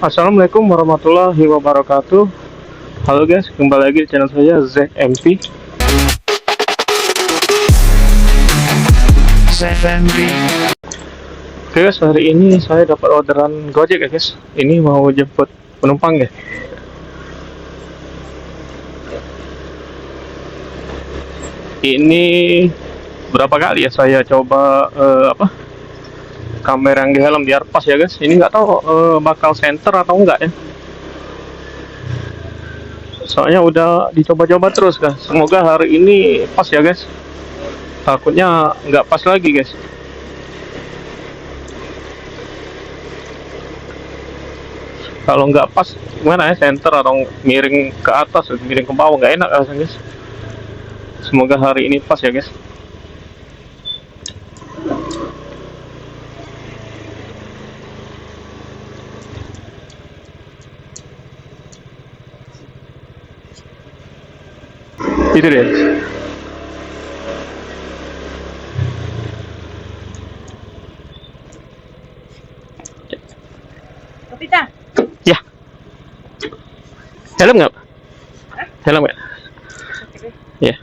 Assalamualaikum warahmatullahi wabarakatuh. Halo guys, kembali lagi di channel saya ZMP. Oke guys, hari ini saya dapat orderan Gojek ya guys. Ini mau jemput penumpang ya. Ini berapa kali ya saya coba kamera yang di helm biar pas ya guys. Ini nggak tahu bakal center atau enggak ya. Soalnya udah dicoba-coba terus guys. Semoga hari ini pas ya guys. Takutnya nggak pas lagi guys. Kalau nggak pas gimana ya, center atau miring ke atas miring ke bawah, nggak enak rasanya guys. Semoga hari ini pas ya guys. Itu deh. Pita. Ya. Helm nggak? Helm nggak? Ya.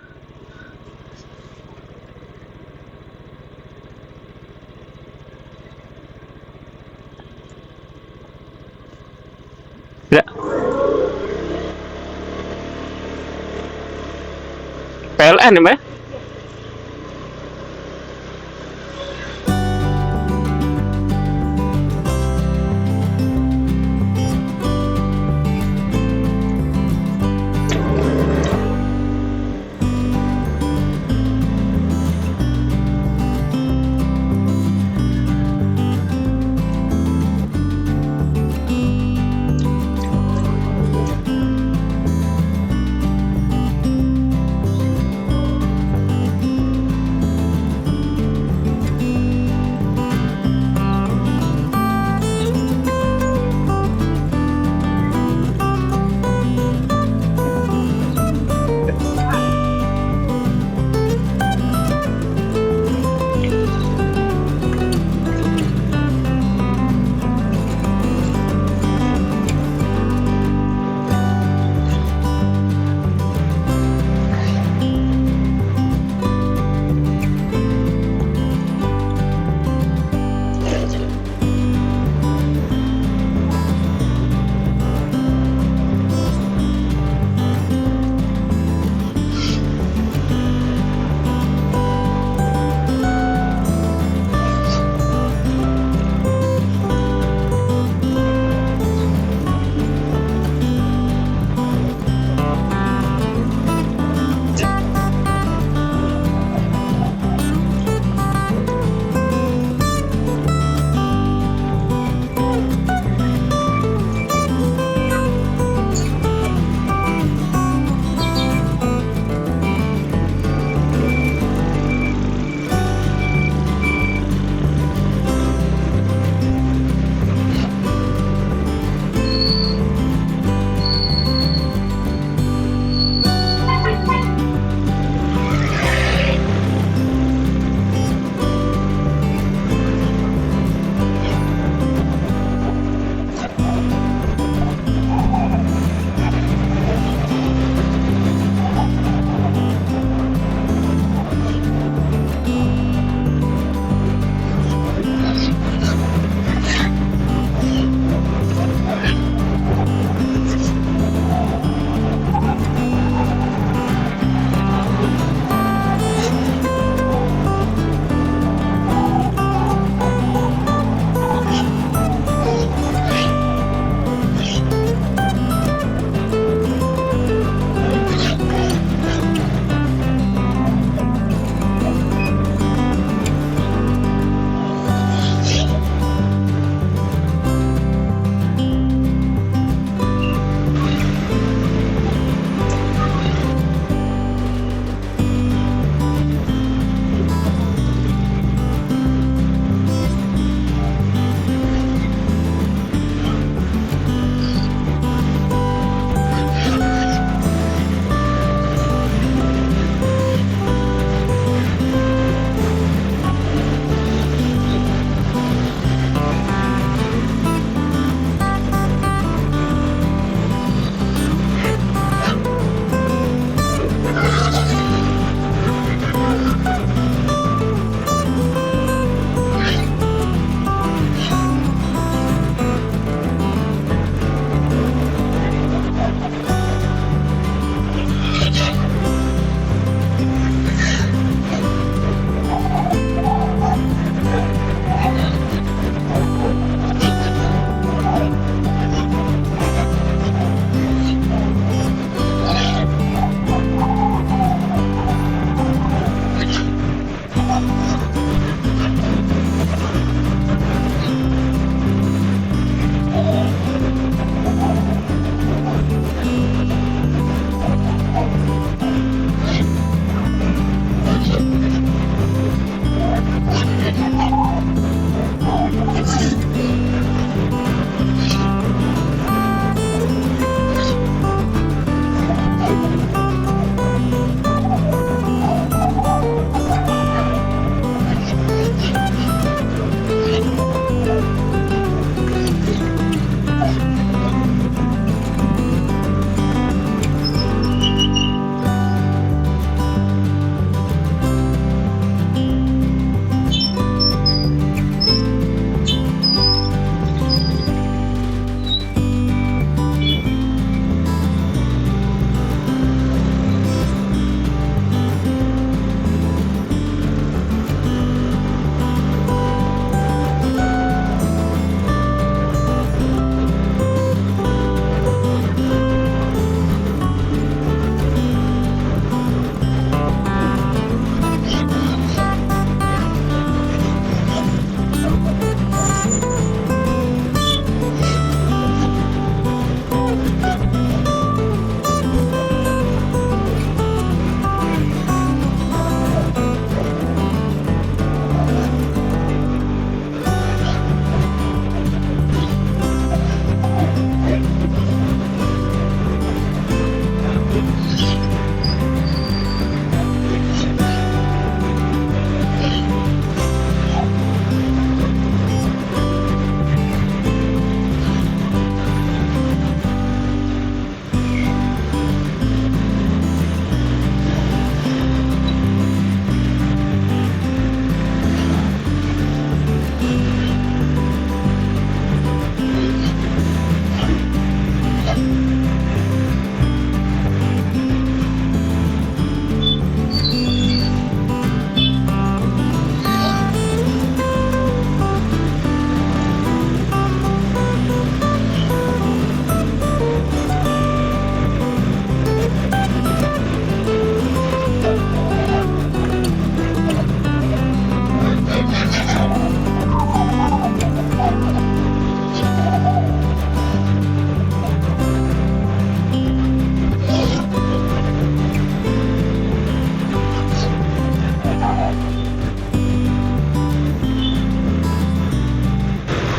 Ya. PLN ya, Mbak?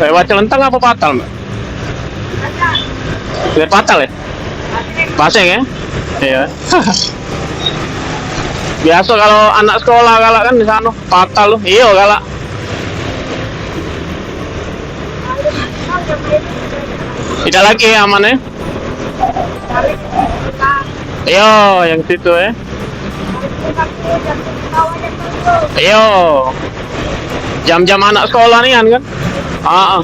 Lewat Celentang apa Patal, Mbak? Biar Patal ya? Paseng ya? Iya. Biasa kalau anak sekolah galak kan di sana Patal loh. Iya galak. Tidak lagi ya aman ya? Iya, yang situ ya. Iya. Jam-jam anak sekolah nih kan? Ah.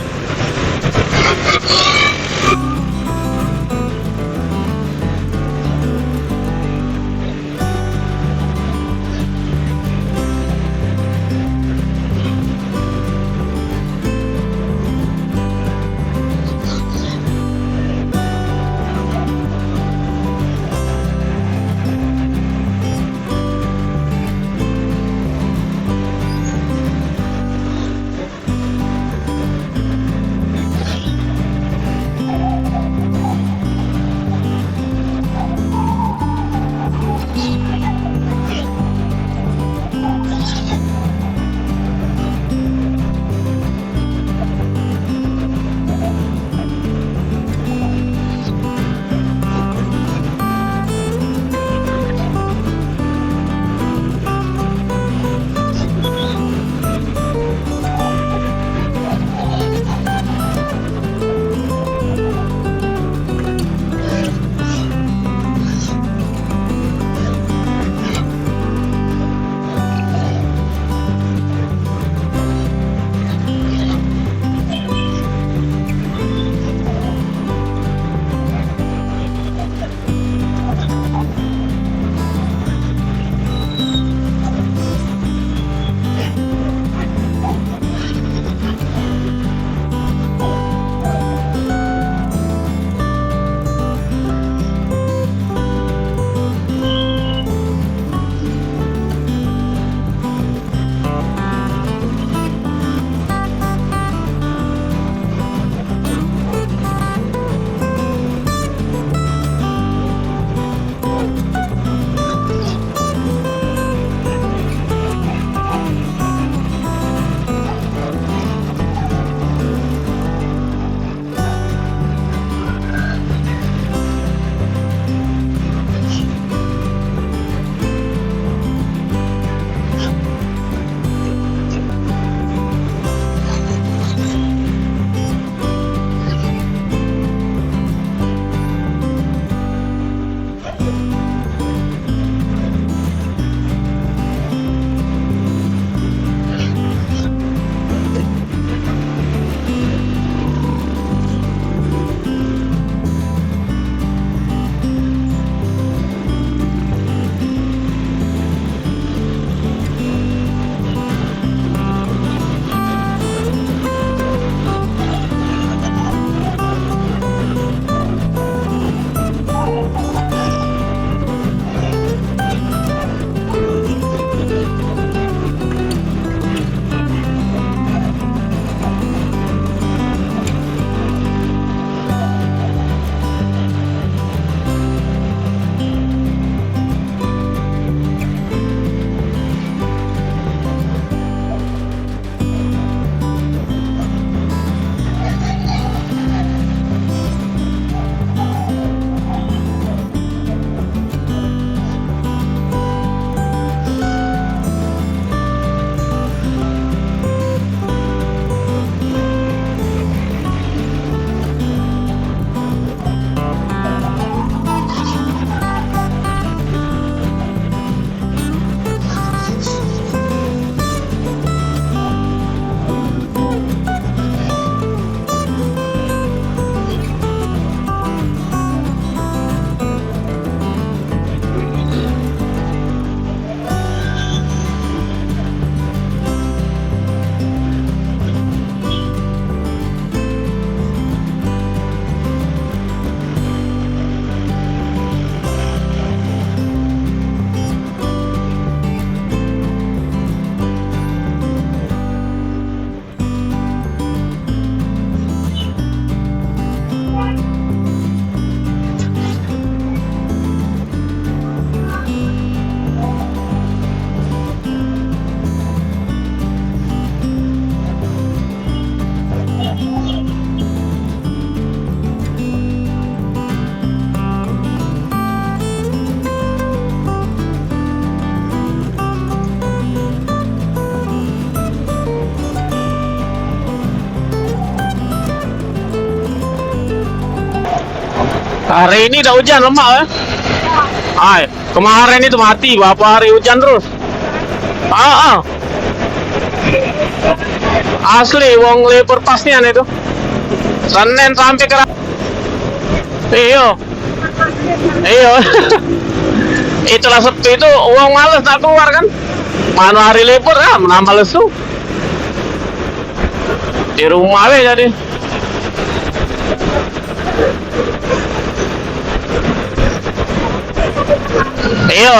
Hari ini udah hujan lemak ya. Kemarin itu mati berapa hari hujan terus. Asli wong libur pasnya itu. Senin sampai ke iyo. Itulah sepi itu uang males tak keluar kan. Mana hari libur ya menambah lesu. Di rumah we jadi. Iya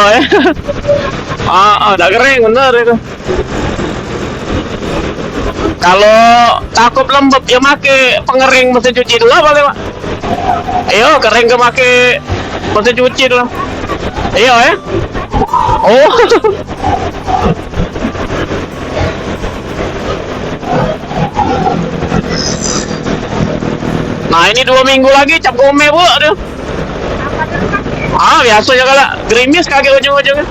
udah kering bener itu. Kalau takut lembab ya make pengering mesin cuci dulu paling Pak. Iya kering ke make mesin cuci dulu. Iya oh nah ini 2 minggu lagi cap gome bu aduh. Biasa ya kalau gerimis kaki ujung-ujungnya.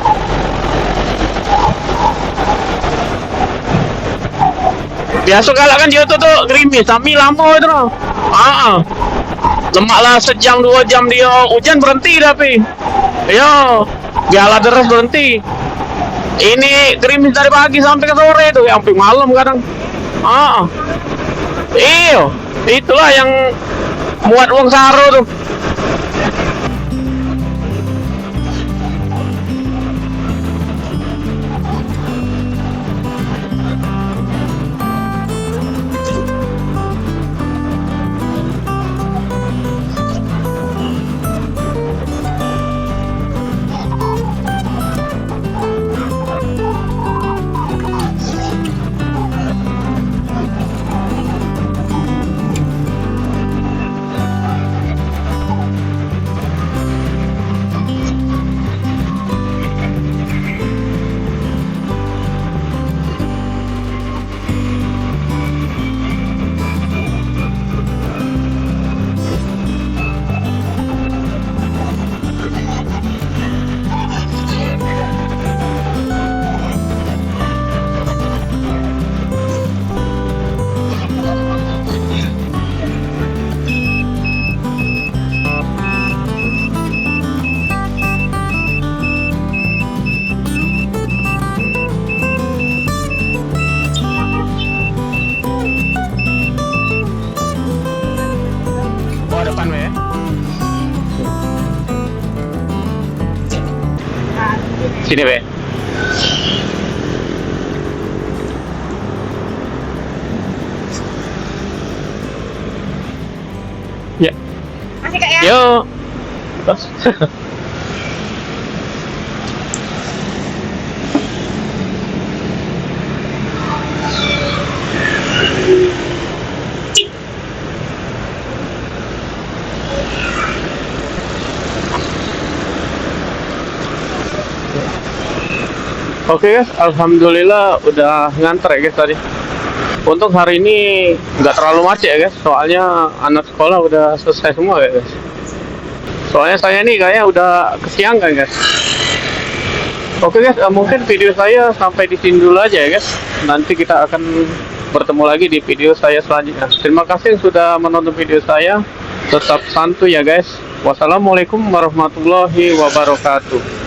Biasa kalau kan dia tuh gerimis tapi lama itu loh. Lemak lah sejam 2 jam dia hujan berhenti tapi. Iya, biarlah deres berhenti. Ini gerimis dari pagi sampai ke sore tuh, sampai malam kadang. Iya, itulah yang muat uang saru tuh. Depan ya. Sini be. Ya. Masih Kak ya? Yuk. Terus. Oke guys, alhamdulillah udah nganter ya guys tadi. Untuk hari ini nggak terlalu macet ya guys, soalnya anak sekolah udah selesai semua ya guys. Soalnya saya nih kayaknya udah kesiangan guys. Oke guys, mungkin video saya sampai di sini dulu aja ya guys. Nanti kita akan bertemu lagi di video saya selanjutnya. Terima kasih yang sudah menonton video saya. Tetap santuy ya guys. Wassalamualaikum warahmatullahi wabarakatuh.